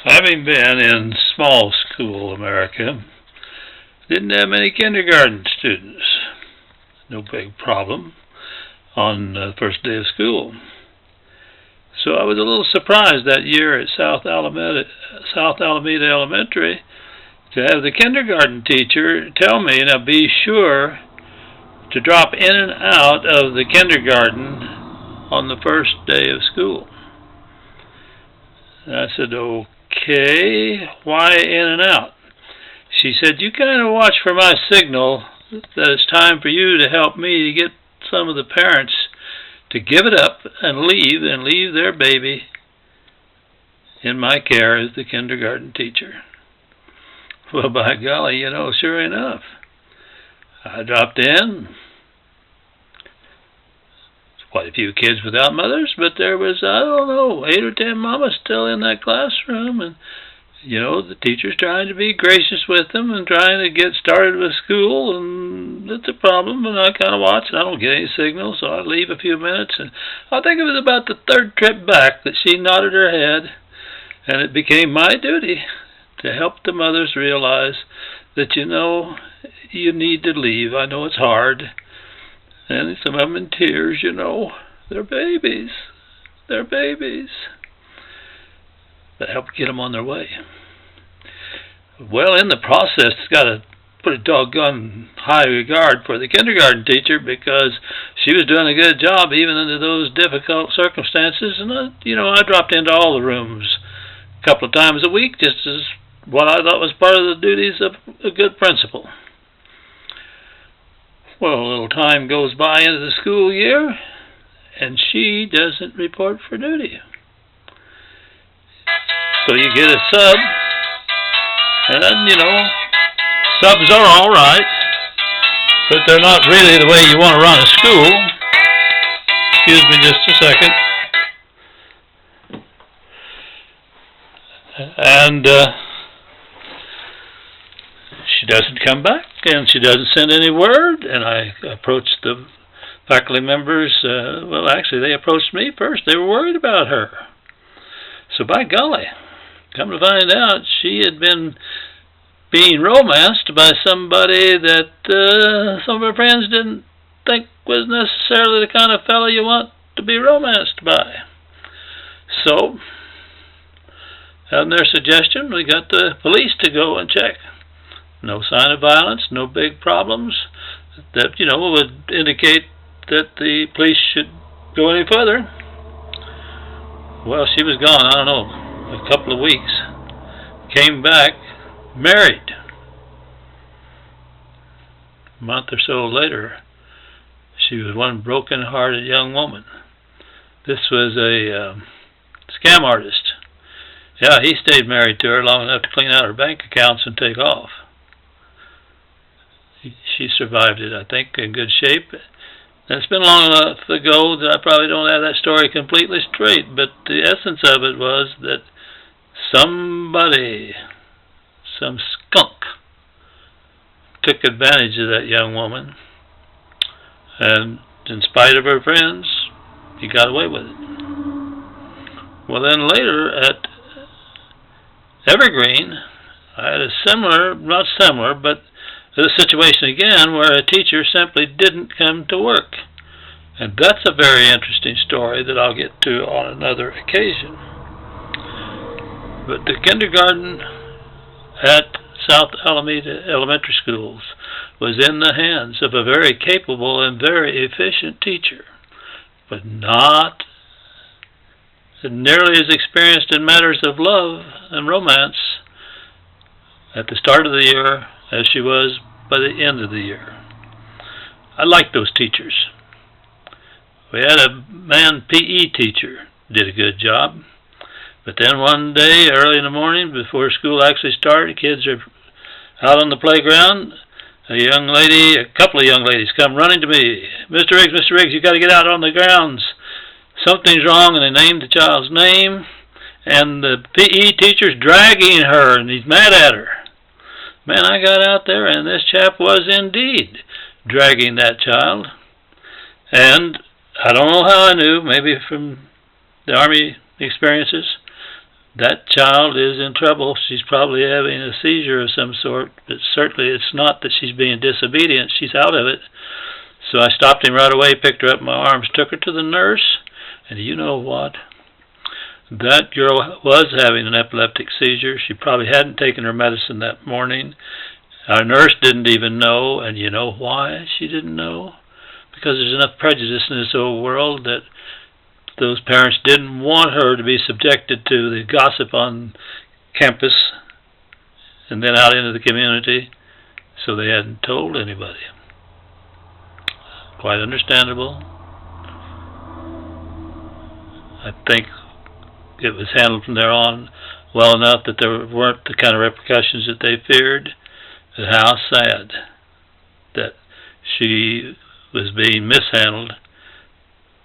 Having been in small school America, didn't have many kindergarten students. No big problem on the first day of school. So I was a little surprised that year at South Alameda Elementary to have the kindergarten teacher tell me, now be sure to drop in and out of the kindergarten on the first day of school. And I said, okay, why in and out? She said, you kind of watch for my signal that it's time for you to help me to get some of the parents to give it up and leave their baby in my care as the kindergarten teacher. Well, by golly, sure enough, I dropped in. Quite a few kids without mothers, but there was, 8 or 10 mamas still in that classroom, and the teacher's trying to be gracious with them and trying to get started with school, and it's a problem, and I kind of watch, and I don't get any signal, so I leave a few minutes, and I think it was about the third trip back that she nodded her head, and it became my duty to help the mothers realize that, you need to leave. I know it's hard, and some of them in tears, they're babies. They're babies. But help get them on their way. Well, in the process, it's got to put a doggone high regard for the kindergarten teacher because she was doing a good job even under those difficult circumstances. And, I dropped into all the rooms a couple of times a week just as what I thought was part of the duties of a good principal. Well, a little time goes by into the school year, and she doesn't report for duty. So you get a sub, and, subs are all right, but they're not really the way you want to run a school. Excuse me just a second. And she doesn't come back, and she doesn't send any word, and I approached the faculty members. Actually, they approached me first. They were worried about her. So by golly, come to find out, she had been being romanced by somebody that some of her friends didn't think was necessarily the kind of fellow you want to be romanced by. So, on their suggestion, we got the police to go and check. No sign of violence, no big problems that, would indicate that the police should go any further. Well, she was gone, I don't know, a couple of weeks. Came back married. A month or so later, she was one broken-hearted young woman. This was a scam artist. Yeah, he stayed married to her long enough to clean out her bank accounts and take off. She survived it, I think, in good shape. And it's been long enough ago that I probably don't have that story completely straight, but the essence of it was that somebody, some skunk, took advantage of that young woman, and in spite of her friends, he got away with it. Well, then later at Evergreen, I had a similar, not similar, but a situation again where a teacher simply didn't come to work. And that's a very interesting story that I'll get to on another occasion. But the kindergarten at South Alameda Elementary Schools was in the hands of a very capable and very efficient teacher, but not nearly as experienced in matters of love and romance at the start of the year as she was by the end of the year. I liked those teachers. We had a man PE teacher, did a good job. But then one day, early in the morning, before school actually started, kids are out on the playground. A couple of young ladies come running to me. Mr. Riggs, you got to get out on the grounds. Something's wrong, and they named the child's name. And the PE teacher's dragging her, and he's mad at her. Man, I got out there, and this chap was indeed dragging that child. And I don't know how I knew, maybe from the Army experiences, that child is in trouble. She's probably having a seizure of some sort, but certainly it's not that she's being disobedient. She's out of it. So I stopped him right away, picked her up in my arms, took her to the nurse, and you know what? That girl was having an epileptic seizure. She probably hadn't taken her medicine that morning. Our nurse didn't even know, and you know why she didn't know? Because there's enough prejudice in this old world that those parents didn't want her to be subjected to the gossip on campus and then out into the community, so they hadn't told anybody. Quite understandable. I think it was handled from there on well enough that there weren't the kind of repercussions that they feared. But how sad that she was being mishandled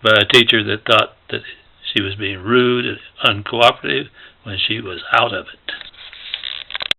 by a teacher that thought that she was being rude and uncooperative when she was out of it.